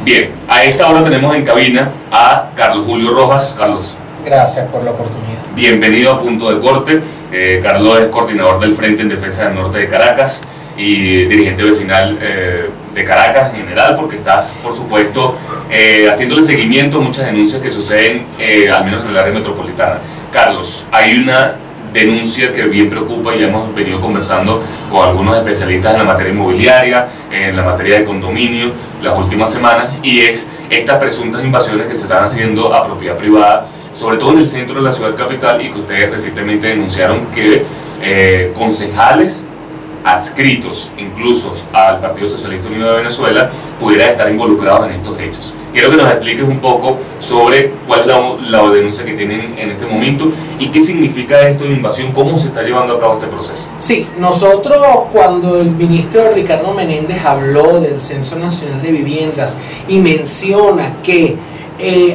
Bien, a esta hora tenemos en cabina a Carlos Julio Rojas. Carlos. Gracias por la oportunidad. Bienvenido a Punto de Corte. Carlos es coordinador del Frente en Defensa del Norte de Caracas y dirigente vecinal de Caracas en general, porque estás, por supuesto, haciéndole seguimiento a muchas denuncias que suceden, al menos en el área metropolitana. Carlos, hay una denuncia que bien preocupa y ya hemos venido conversando con algunos especialistas en la materia inmobiliaria, en la materia de condominio, las últimas semanas, y es estas presuntas invasiones que se están haciendo a propiedad privada, sobre todo en el centro de la ciudad capital, y que ustedes recientemente denunciaron que concejales adscritos incluso al Partido Socialista Unido de Venezuela pudieran estar involucrados en estos hechos. Quiero que nos expliques un poco sobre cuál es la denuncia que tienen en este momento y qué significa esto de invasión, cómo se está llevando a cabo este proceso. Sí, nosotros cuando el ministro Ricardo Menéndez habló del Censo Nacional de Viviendas y menciona que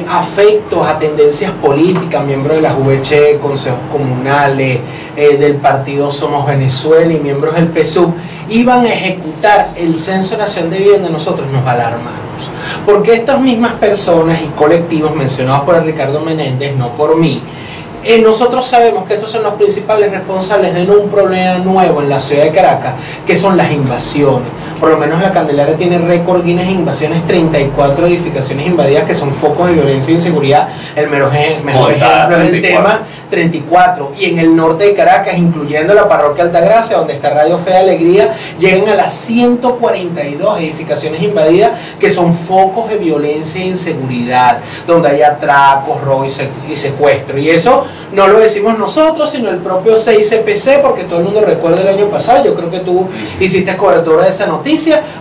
afectos a tendencias políticas, miembros de la VC, consejos comunales, del partido Somos Venezuela y miembros del PSUV, iban a ejecutar el Censo Nacional de Vivienda, nosotros nos alarmamos. Porque estas mismas personas y colectivos mencionados por el Ricardo Menéndez, no por mí, nosotros sabemos que estos son los principales responsables de un problema nuevo en la ciudad de Caracas, que son las invasiones. Por lo menos la Candelaria tiene récord Guinness de invasiones, 34 edificaciones invadidas que son focos de violencia e inseguridad. El mejor ejemplo es el tema 34. Y en el norte de Caracas, incluyendo la parroquia Altagracia, donde está Radio Fe de Alegría, llegan a las 142 edificaciones invadidas que son focos de violencia e inseguridad, donde hay atracos, robo y secuestro. Y eso no lo decimos nosotros, sino el propio CICPC, porque todo el mundo recuerda el año pasado, yo creo que tú hiciste cobertura de esa noticia,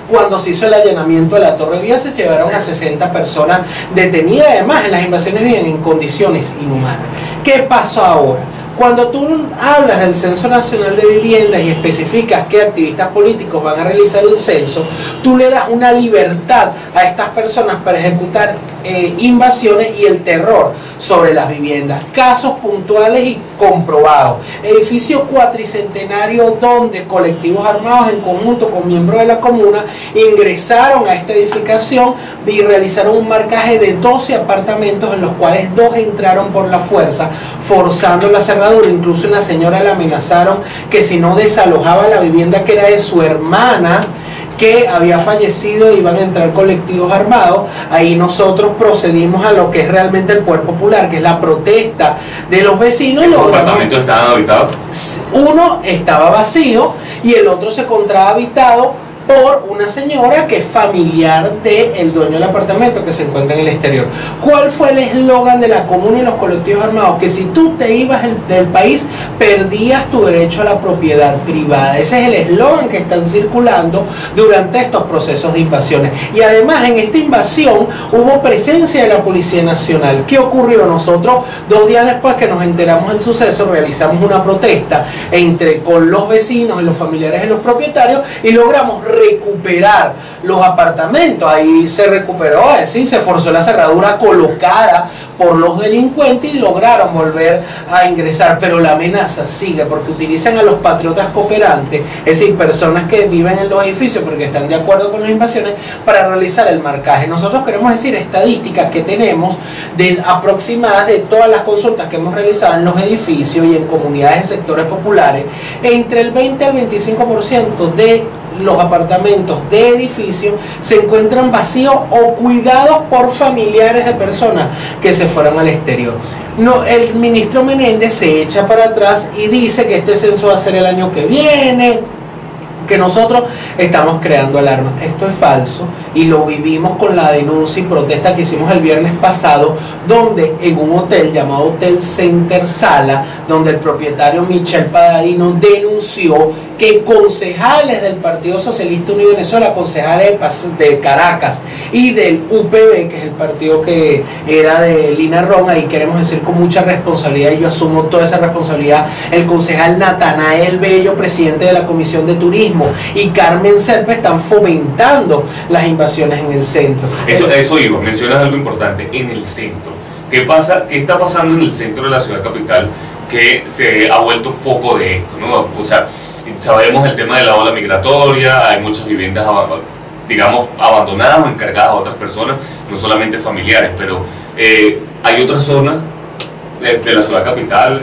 cuando se hizo el allanamiento de la Torre Vía, se llevaron a 60 personas detenidas. Además, en las invasiones viven en condiciones inhumanas. ¿Qué pasó ahora? Cuando tú hablas del Censo Nacional de Viviendas y especificas qué activistas políticos van a realizar un censo, tú le das una libertad a estas personas para ejecutar invasiones y el terror sobre las viviendas. Casos puntuales y comprobados. Edificio cuatricentenario donde colectivos armados en conjunto con miembros de la comuna ingresaron a esta edificación y realizaron un marcaje de 12 apartamentos, en los cuales 2 entraron por la fuerza, forzando la cerradura. Incluso una señora la amenazaron que si no desalojaba la vivienda que era de su hermana, que había fallecido, iban a entrar colectivos armados. Ahí nosotros procedimos a lo que es realmente el poder popular, que es la protesta de los vecinos. ¿Los apartamentos estaban habitados? Uno estaba vacío y el otro se encontraba habitado por una señora que es familiar del dueño del apartamento, que se encuentra en el exterior. ¿Cuál fue el eslogan de la comuna y los colectivos armados? Que si tú te ibas del país, perdías tu derecho a la propiedad privada. Ese es el eslogan que están circulando durante estos procesos de invasiones. Y además, en esta invasión hubo presencia de la Policía Nacional. ¿Qué ocurrió? Nosotros, 2 días después que nos enteramos del suceso, realizamos una protesta con los vecinos y los familiares de los propietarios y logramos recuperar los apartamentos. Ahí se recuperó, es decir, se forzó la cerradura colocada por los delincuentes y lograron volver a ingresar, pero la amenaza sigue porque utilizan a los patriotas cooperantes, es decir, personas que viven en los edificios porque están de acuerdo con las invasiones, para realizar el marcaje. Nosotros queremos decir estadísticas que tenemos aproximadas de todas las consultas que hemos realizado en los edificios y en comunidades de sectores populares. Entre el 20 al 25% de los apartamentos de edificios se encuentran vacíos o cuidados por familiares de personas que se fueron al exterior. No, el ministro Menéndez se echa para atrás y dice que este censo va a ser el año que viene, que nosotros estamos creando alarma. Esto es falso y lo vivimos con la denuncia y protesta que hicimos el viernes pasado, donde en un hotel llamado Hotel Center Sala, donde el propietario Michel Padadino denunció que concejales del Partido Socialista Unido de Venezuela, concejales de Caracas y del UPB, que es el partido que era de Lina Ron, ahí queremos decir con mucha responsabilidad, y yo asumo toda esa responsabilidad, el concejal Natanael Bello, presidente de la Comisión de Turismo, y Carmen Serpa están fomentando las invasiones en el centro. Eso iba, mencionas algo importante, en el centro. ¿Qué está pasando en el centro de la ciudad capital que se ha vuelto foco de esto, ¿no? O sea, sabemos el tema de la ola migratoria, hay muchas viviendas digamos, abandonadas o encargadas a otras personas, no solamente familiares, pero hay otras zonas de la ciudad capital,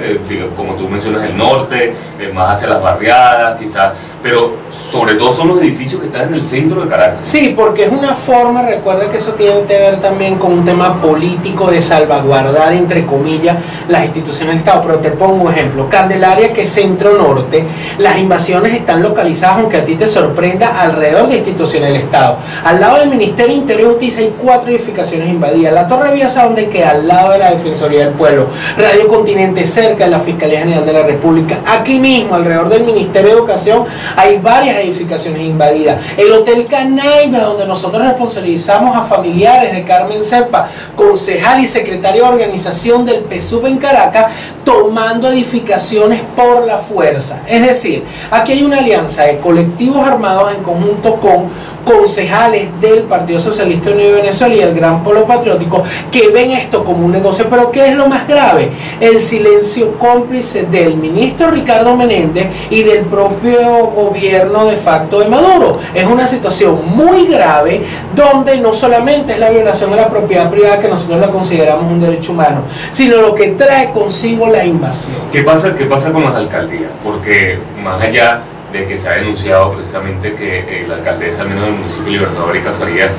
como tú mencionas, el norte, más hacia las barriadas quizás, pero sobre todo son los edificios que están en el centro de Caracas. Sí, porque es una forma, recuerda que eso tiene que ver también con un tema político de salvaguardar, entre comillas, las instituciones del Estado. Pero te pongo un ejemplo: Candelaria, que es centro norte, las invasiones están localizadas, aunque a ti te sorprenda, alrededor de instituciones del Estado. Al lado del Ministerio Interior Justicia hay 4 edificaciones invadidas. La Torre Biasa, donde queda, al lado de la Defensoría del Pueblo. Radio Continente, cerca de la Fiscalía General de la República. Aquí mismo, alrededor del Ministerio de Educación, hay varias edificaciones invadidas. El Hotel Canaima, donde nosotros responsabilizamos a familiares de Carmen Serpa, concejal y secretario de organización del PSUV en Caracas, tomando edificaciones por la fuerza. Es decir, aquí hay una alianza de colectivos armados en conjunto con concejales del Partido Socialista Unido de Venezuela y el Gran Polo Patriótico, que ven esto como un negocio. Pero ¿qué es lo más grave? El silencio cómplice del ministro Ricardo Menéndez y del propio gobierno de facto de Maduro. Es una situación muy grave, donde no solamente es la violación de la propiedad privada, que nosotros la consideramos un derecho humano, sino lo que trae consigo la invasión. ¿Qué pasa con las alcaldías? Porque más allá de que se ha denunciado precisamente que la alcaldesa, al menos del municipio Libertador, Erika Farías,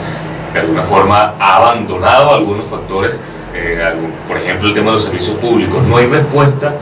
de alguna forma ha abandonado algunos factores, por ejemplo el tema de los servicios públicos, no hay respuesta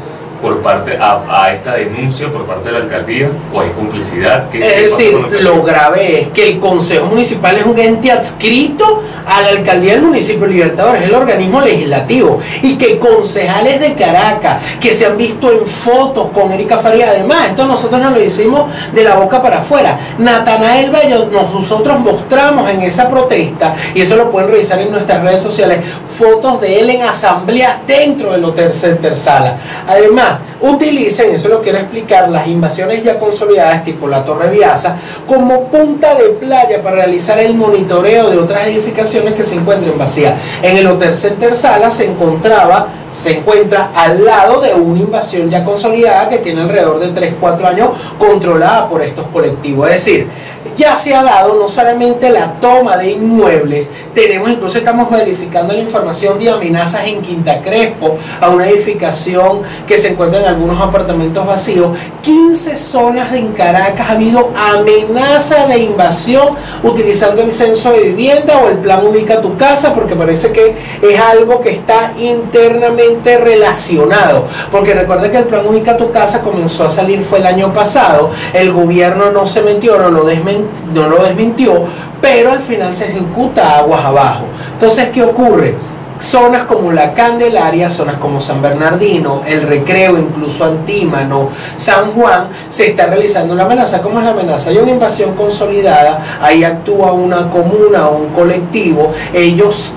por parte a esta denuncia por parte de la alcaldía, o hay complicidad. Es decir, lo grave es que el Consejo Municipal es un ente adscrito a la alcaldía del municipio Libertador, es el organismo legislativo, y que concejales de Caracas que se han visto en fotos con Erika Farías, además, esto nosotros no lo hicimos de la boca para afuera, Natanael Bello, nosotros mostramos en esa protesta, y eso lo pueden revisar en nuestras redes sociales, fotos de él en asamblea dentro del Hotel Center Sala. Además, utilicen, eso lo quiero explicar, las invasiones ya consolidadas tipo la Torre Biasa como punta de playa para realizar el monitoreo de otras edificaciones que se encuentren vacías. En el Hotel Center Sala se encuentra al lado de una invasión ya consolidada que tiene alrededor de 3-4 años, controlada por estos colectivos. Es decir, ya se ha dado no solamente la toma de inmuebles, incluso estamos verificando la información de amenazas en Quinta Crespo, a una edificación que se encuentra en algunos apartamentos vacíos. 15 zonas en Caracas ha habido amenaza de invasión utilizando el censo de vivienda o el plan Ubica tu Casa, porque parece que es algo que está internamente relacionado, porque recuerda que el plan Ubica tu Casa comenzó a salir, fue el año pasado, el gobierno no se metió, no lo desmintió, pero al final se ejecuta aguas abajo. Entonces, ¿qué ocurre? Zonas como la Candelaria, zonas como San Bernardino, El Recreo, incluso Antímano, San Juan, se está realizando la amenaza. ¿Cómo es la amenaza? Hay una invasión consolidada, ahí actúa una comuna o un colectivo, ellos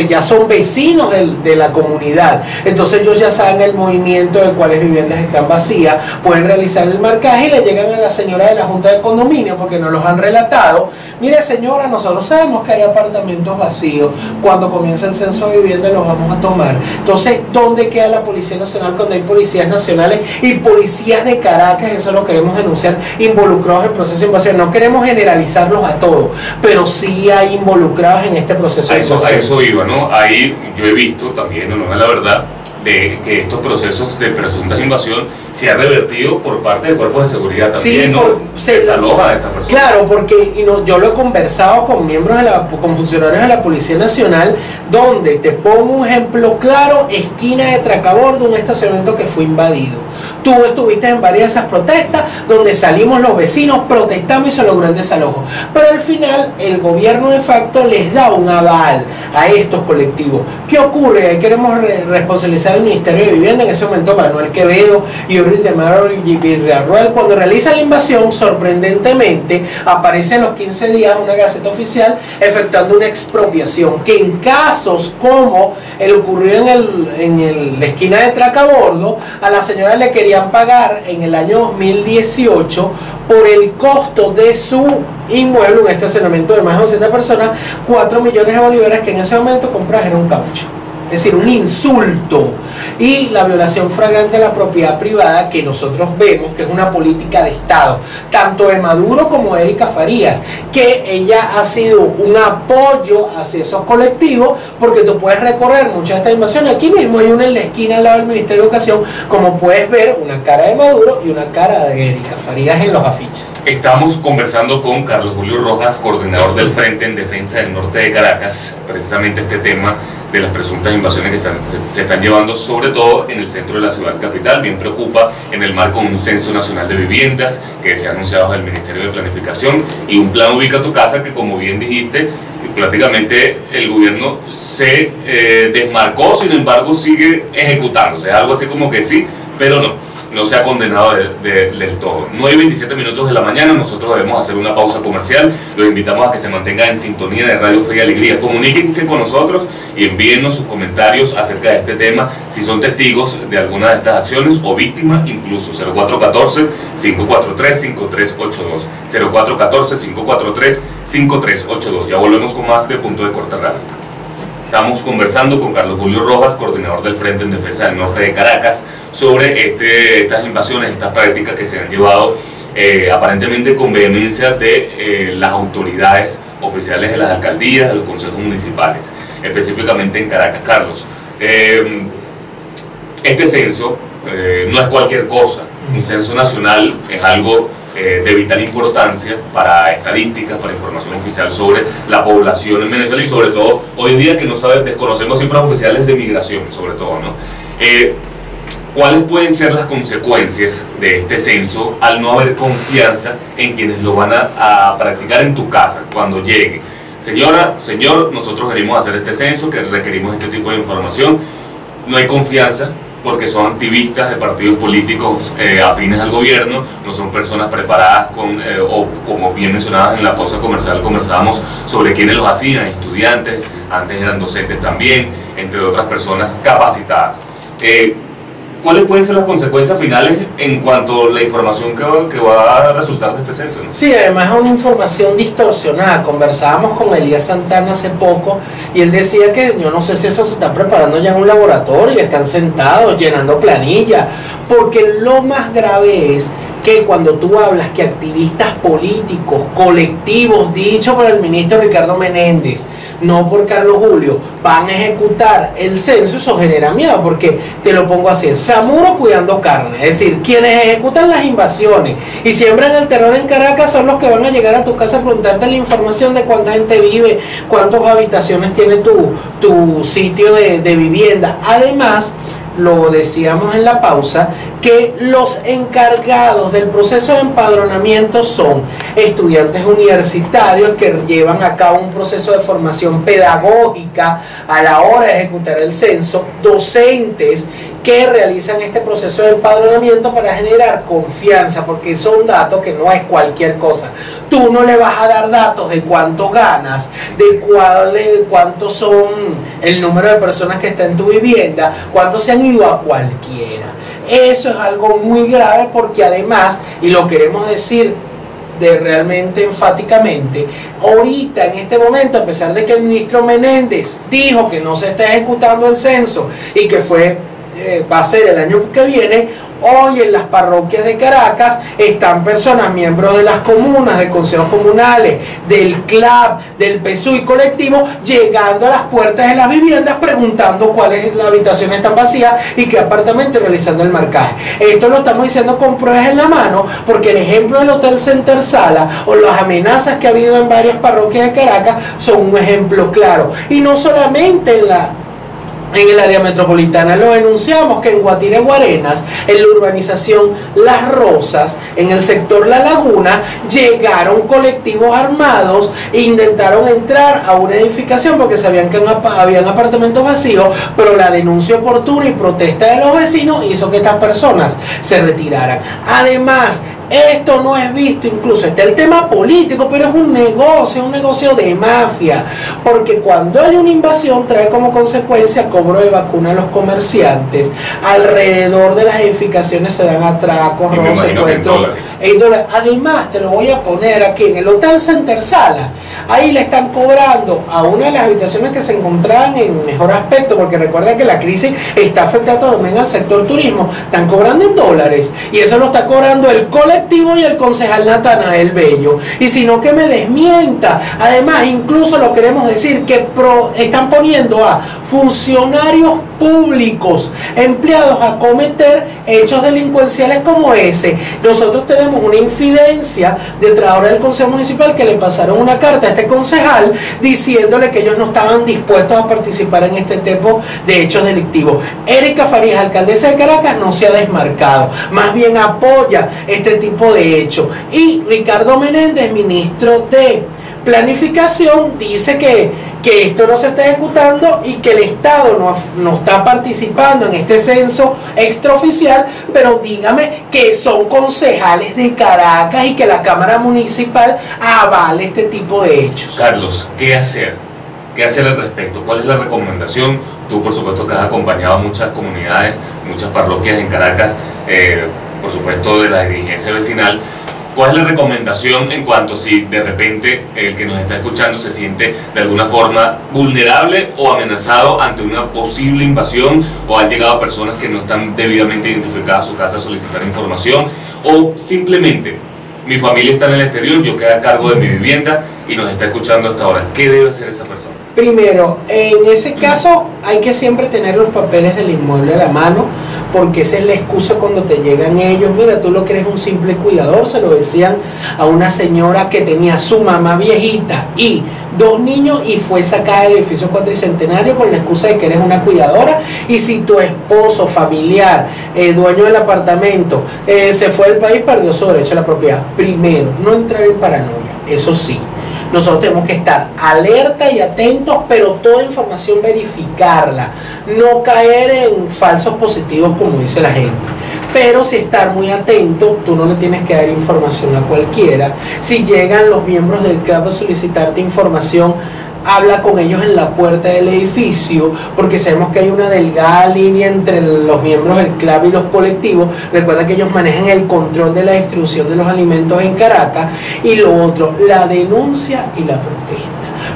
ya son vecinos de la comunidad, entonces ellos ya saben el movimiento de cuáles viviendas están vacías, pueden realizar el marcaje y le llegan a la señora de la Junta de Condominio, porque nos los han relatado. Mire señora, nosotros sabemos que hay apartamentos vacíos, cuando comienza el censo de vivienda los vamos a tomar. Entonces, ¿dónde queda la Policía Nacional cuando hay policías nacionales y policías de Caracas? Eso lo queremos denunciar, involucrados en el proceso de invasión. No queremos generalizarlos a todos, pero sí hay involucrados en este proceso de invasión. A eso iba, ¿no? Ahí yo he visto también, no es la verdad, de que estos procesos de presunta invasión se ha revertido por parte de cuerpos de seguridad también, sí, ¿no? Se desaloja a estas personas. Claro, porque yo lo he conversado con miembros con funcionarios de la Policía Nacional, donde te pongo un ejemplo claro: esquina de Tracabordo, un estacionamiento que fue invadido. Tú estuviste en varias de esas protestas donde salimos los vecinos, protestamos y se logró el desalojo. Pero al final el gobierno de facto les da un aval a estos colectivos. ¿Qué ocurre? Ahí queremos responsabilizar al Ministerio de Vivienda, en ese momento Manuel Quevedo y Abril de Maro y Villarroel. Cuando realizan la invasión, sorprendentemente aparece en los 15 días una gaceta oficial efectuando una expropiación, que en casos como el ocurrido en la esquina de Tracabordo, a la señora le querían pagar en el año 2018 por el costo de su inmueble, un estacionamiento de más de 200 personas, 4 millones de bolívares, que en ese momento compras era un caucho. es decir, un insulto, y la violación flagrante de la propiedad privada, que nosotros vemos que es una política de Estado, tanto de Maduro como de Erika Farías, que ella ha sido un apoyo hacia esos colectivos, porque tú puedes recorrer muchas de estas invasiones. Aquí mismo hay una en la esquina al lado del Ministerio de Educación, como puedes ver, una cara de Maduro y una cara de Erika Farías en los afiches. Estamos conversando con Carlos Julio Rojas, coordinador del Frente en Defensa del Norte de Caracas, precisamente este tema de las presuntas invasiones que se están llevando, sobre todo en el centro de la ciudad capital. Bien preocupa en el marco de un censo nacional de viviendas que se ha anunciado del Ministerio de Planificación y un plan Ubica tu Casa que, como bien dijiste, prácticamente el gobierno se desmarcó, sin embargo sigue ejecutándose. Es algo así como que sí, pero no se ha condenado del todo. 9:27 minutos de la mañana, nosotros debemos hacer una pausa comercial. Los invitamos a que se mantengan en sintonía de Radio Fe y Alegría. Comuníquense con nosotros y envíennos sus comentarios acerca de este tema, si son testigos de alguna de estas acciones o víctimas, incluso. 0414-543-5382. 0414-543-5382. Ya volvemos con más de Punto de Corte Radio. Estamos conversando con Carlos Julio Rojas, coordinador del Frente en Defensa del Norte de Caracas, sobre estas invasiones, estas prácticas que se han llevado aparentemente con vehemencia de las autoridades oficiales de las alcaldías, de los consejos municipales, específicamente en Caracas. Carlos, este censo no es cualquier cosa. Un censo nacional es algo de vital importancia para estadísticas, para información oficial sobre la población en Venezuela y sobre todo hoy en día que desconocemos cifras oficiales de migración, sobre todo, ¿no? ¿Cuáles pueden ser las consecuencias de este censo al no haber confianza en quienes lo van a practicar en tu casa cuando llegue? Señora, señor, nosotros venimos a hacer este censo, que requerimos este tipo de información. No hay confianza porque son activistas de partidos políticos afines al gobierno, no son personas preparadas o como bien mencionadas en la pausa comercial, conversábamos sobre quiénes los hacían, estudiantes, antes eran docentes también, entre otras personas capacitadas. ¿Cuáles pueden ser las consecuencias finales en cuanto a la información que va a resultar de este censo, ¿no? Sí, además es una información distorsionada. Conversábamos con Elías Santana hace poco y él decía que yo no sé si eso se está preparando ya en un laboratorio y están sentados llenando planillas, porque lo más grave es que cuando tú hablas que activistas políticos, colectivos, dicho por el ministro Ricardo Menéndez, no por Carlos Julio, van a ejecutar el censo, eso genera miedo, porque te lo pongo así: Samuro cuidando carne, es decir, quienes ejecutan las invasiones y siembran el terror en Caracas son los que van a llegar a tu casa a preguntarte la información de cuánta gente vive, cuántas habitaciones tiene tu sitio de vivienda. Además, lo decíamos en la pausa, que los encargados del proceso de empadronamiento son estudiantes universitarios que llevan a cabo un proceso de formación pedagógica a la hora de ejecutar el censo, docentes que realizan este proceso de empadronamiento para generar confianza, porque son datos que no es cualquier cosa. Tú no le vas a dar datos de cuánto ganas, de cuántos son el número de personas que está en tu vivienda, cuántos se han ido a cualquiera. Eso es algo muy grave, porque además, y lo queremos decir realmente enfáticamente, ahorita en este momento, a pesar de que el ministro Menéndez dijo que no se está ejecutando el censo y que va a ser el año que viene, hoy en las parroquias de Caracas están personas, miembros de las comunas, de consejos comunales, del CLAP, del PSUI colectivo, llegando a las puertas de las viviendas preguntando cuáles habitaciones están vacías y qué apartamento, realizando el marcaje. Esto lo estamos diciendo con pruebas en la mano, porque el ejemplo del Hotel Center Sala o las amenazas que ha habido en varias parroquias de Caracas son un ejemplo claro. Y no solamente en el área metropolitana, lo denunciamos que en Guatire Guarenas, en la urbanización Las Rosas, en el sector La Laguna, llegaron colectivos armados e intentaron entrar a una edificación porque sabían que habían apartamentos vacíos, pero la denuncia oportuna y protesta de los vecinos hizo que estas personas se retiraran. Además, Esto no es visto, incluso está el tema político, pero es un negocio de mafia, porque cuando hay una invasión trae como consecuencia cobro de vacuna a los comerciantes, alrededor de las edificaciones se dan atracos, robos, secuestros. Además, te lo voy a poner aquí, en el Hotel Center Sala, ahí le están cobrando a una de las habitaciones que se encontraban en mejor aspecto, porque recuerda que la crisis está afectando también al sector turismo, están cobrando en dólares, y eso lo está cobrando el colectivo y el concejal Natanael Bello, y si no que me desmienta. Además, incluso lo queremos decir, que están poniendo a funcionarios públicos, empleados, a cometer hechos delincuenciales como ese. Nosotros tenemos una infidencia de trabajadores del Consejo Municipal que le pasaron una carta a este concejal diciéndole que ellos no estaban dispuestos a participar en este tipo de hechos delictivos. Erika Farías, alcaldesa de Caracas, no se ha desmarcado, más bien apoya este tipo de hechos. Y Ricardo Menéndez, ministro de Planificación, dice que esto no se está ejecutando y que el Estado no está participando en este censo extraoficial, pero dígame que son concejales de Caracas y que la Cámara Municipal avale este tipo de hechos. Carlos, ¿qué hacer? ¿Qué hacer al respecto? ¿Cuál es la recomendación? Tú, por supuesto, que has acompañado a muchas comunidades, muchas parroquias en Caracas, por supuesto, de la dirigencia vecinal. ¿Cuál es la recomendación en cuanto si de repente el que nos está escuchando se siente de alguna forma vulnerable o amenazado ante una posible invasión, o han llegado personas que no están debidamente identificadas a su casa a solicitar información, o simplemente mi familia está en el exterior, yo quedo a cargo de mi vivienda y nos está escuchando hasta ahora? ¿Qué debe hacer esa persona? Primero, en ese caso hay que siempre tener los papeles del inmueble a la mano, porque esa es la excusa cuando te llegan ellos. Mira, tú lo que eres un simple cuidador, se lo decían a una señora que tenía su mamá viejita y 2 niños y fue sacada del edificio Cuatricentenario con la excusa de que eres una cuidadora, y si tu esposo, familiar, dueño del apartamento, se fue del país, perdió su derecho a la propiedad. Primero, no entrar en paranoia, eso sí. Nosotros tenemos que estar alerta y atentos, pero toda información verificarla, no caer en falsos positivos como dice la gente, pero sí estar muy atento. Tú no le tienes que dar información a cualquiera. Si llegan los miembros del club a solicitarte información, habla con ellos en la puerta del edificio, porque sabemos que hay una delgada línea entre los miembros del club y los colectivos. Recuerda que ellos manejan el control de la distribución de los alimentos en Caracas. Y lo otro, la denuncia y la protesta.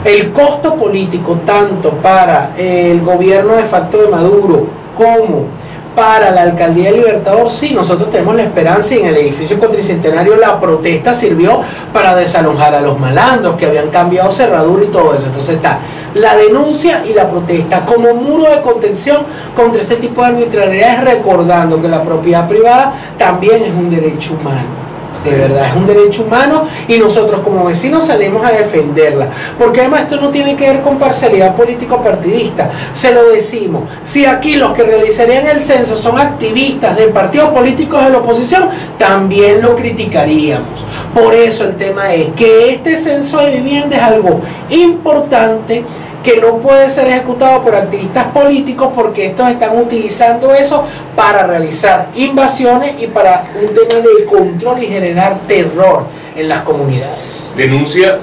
El costo político tanto para el gobierno de facto de Maduro como para la alcaldía de Libertador, sí, nosotros tenemos la esperanza, y en el edificio Cuatricentenario la protesta sirvió para desalojar a los malandros que habían cambiado cerradura y todo eso. Entonces está la denuncia y la protesta como muro de contención contra este tipo de arbitrariedades, recordando que la propiedad privada también es un derecho humano. De verdad es un derecho humano, y nosotros como vecinos salimos a defenderla, porque además esto no tiene que ver con parcialidad político-partidista. Se lo decimos, si aquí los que realizarían el censo son activistas de partidos políticos de la oposición, también lo criticaríamos. Por eso el tema es que este censo de vivienda es algo importante, que no puede ser ejecutado por activistas políticos, porque estos están utilizando eso para realizar invasiones y para un tema de control y generar terror en las comunidades. ¿Denuncia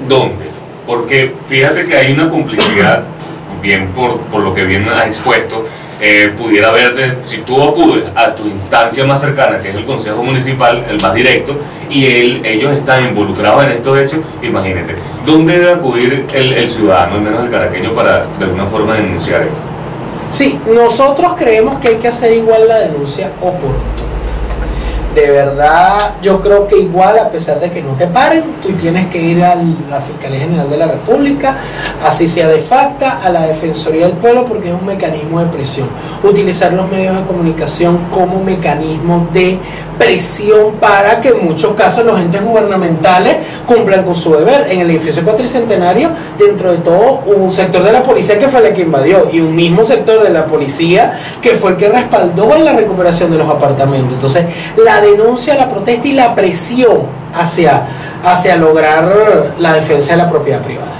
dónde? Porque fíjate que hay una complicidad, bien por lo que bien has expuesto. Pudiera haber, si tú acudes a tu instancia más cercana, que es el Consejo Municipal, el más directo, y ellos están involucrados en estos hechos, imagínate, ¿dónde debe acudir el ciudadano, al menos el caraqueño, para de alguna forma denunciar esto? Sí, nosotros creemos que hay que hacer igual la denuncia oportuna. De verdad, yo creo que igual, a pesar de que no te paren, tú tienes que ir a la Fiscalía General de la República, así sea de facto, a la Defensoría del Pueblo, porque es un mecanismo de presión. Utilizar los medios de comunicación como mecanismo de presión para que en muchos casos los entes gubernamentales cumplan con su deber. En el edificio Cuatricentenario, dentro de todo, hubo un sector de la policía que fue el que invadió, y un mismo sector de la policía que fue el que respaldó en la recuperación de los apartamentos. Entonces, la denuncia, la protesta y la presión hacia lograr la defensa de la propiedad privada.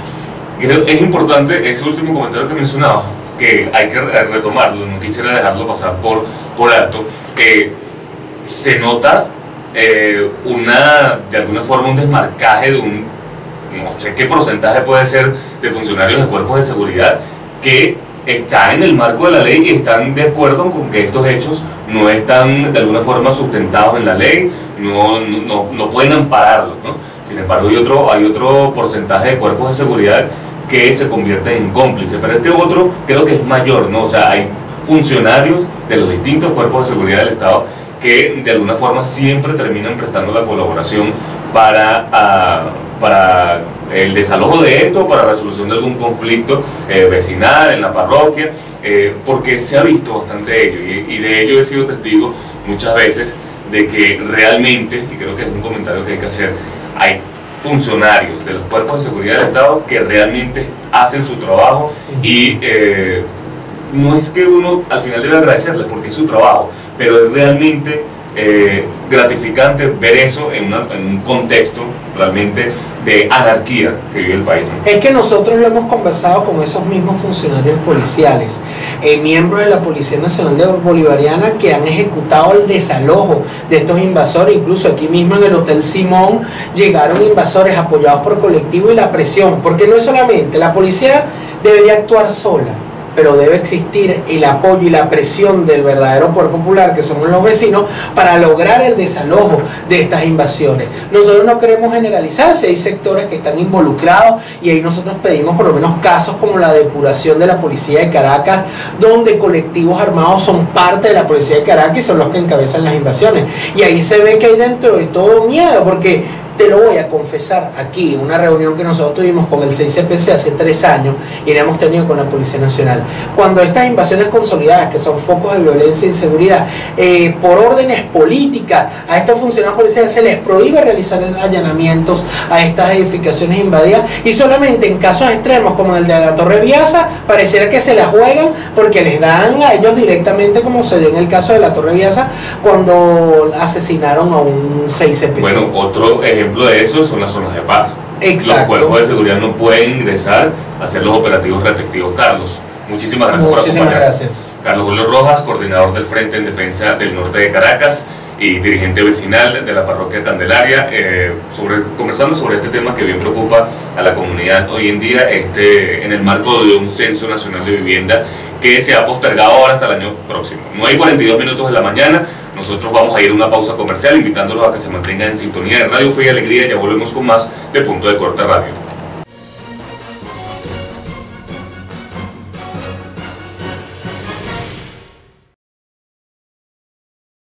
Es importante ese último comentario que mencionabas, que hay que retomarlo, no quisiera dejarlo pasar por alto, que se nota de alguna forma un desmarcaje de no sé qué porcentaje puede ser de funcionarios de cuerpos de seguridad que están en el marco de la ley y están de acuerdo con que estos hechos no están de alguna forma sustentados en la ley, no pueden ampararlos, ¿no? Sin embargo, hay otro porcentaje de cuerpos de seguridad que se convierten en cómplices, pero este otro creo que es mayor, ¿no? O sea, hay funcionarios de los distintos cuerpos de seguridad del Estado que de alguna forma siempre terminan prestando la colaboración para el desalojo de esto, para la resolución de algún conflicto vecinal en la parroquia, porque se ha visto bastante ello, y de ello he sido testigo muchas veces de que realmente, y creo que es un comentario que hay que hacer, hay funcionarios de los cuerpos de seguridad del Estado que realmente hacen su trabajo y no es que uno al final debe agradecerles porque es su trabajo, pero es realmente gratificante ver eso en un contexto realmente de anarquía que vive el país, ¿no? Es que nosotros lo hemos conversado con esos mismos funcionarios policiales, miembros de la Policía Nacional Bolivariana, que han ejecutado el desalojo de estos invasores. Incluso aquí mismo en el Hotel Simón llegaron invasores apoyados por colectivo y la presión, porque no es solamente la policía debería actuar sola, pero debe existir el apoyo y la presión del verdadero poder popular, que somos los vecinos, para lograr el desalojo de estas invasiones. Nosotros no queremos generalizar, si hay sectores que están involucrados, y ahí nosotros pedimos por lo menos casos como la depuración de la policía de Caracas, donde colectivos armados son parte de la policía de Caracas y son los que encabezan las invasiones. Y ahí se ve que hay dentro de todo miedo, porque te lo voy a confesar aquí, una reunión que nosotros tuvimos con el 6CPC hace 3 años y la hemos tenido con la Policía Nacional. Cuando estas invasiones consolidadas, que son focos de violencia e inseguridad, por órdenes políticas, a estos funcionarios policiales se les prohíbe realizar allanamientos a estas edificaciones invadidas, y solamente en casos extremos como el de la Torre Biasa, pareciera que se las juegan porque les dan a ellos directamente, como se dio en el caso de la Torre Biasa cuando asesinaron a un 6CPC. Bueno, otro ejemplo de eso son las zonas de paz. Exacto. Los cuerpos de seguridad no pueden ingresar a hacer los operativos respectivos. Carlos, muchísimas gracias por acompañarnos. Muchísimas gracias. Carlos Julio Rojas, coordinador del Frente en Defensa del Norte de Caracas y dirigente vecinal de la parroquia Candelaria, conversando sobre este tema que bien preocupa a la comunidad hoy en día, en el marco de un censo nacional de vivienda que se ha postergado ahora hasta el año próximo. 9:42 de la mañana. Nosotros vamos a ir a una pausa comercial, invitándolos a que se mantengan en sintonía de Radio Fe y Alegría. Ya volvemos con más de Punto de Corte Radio.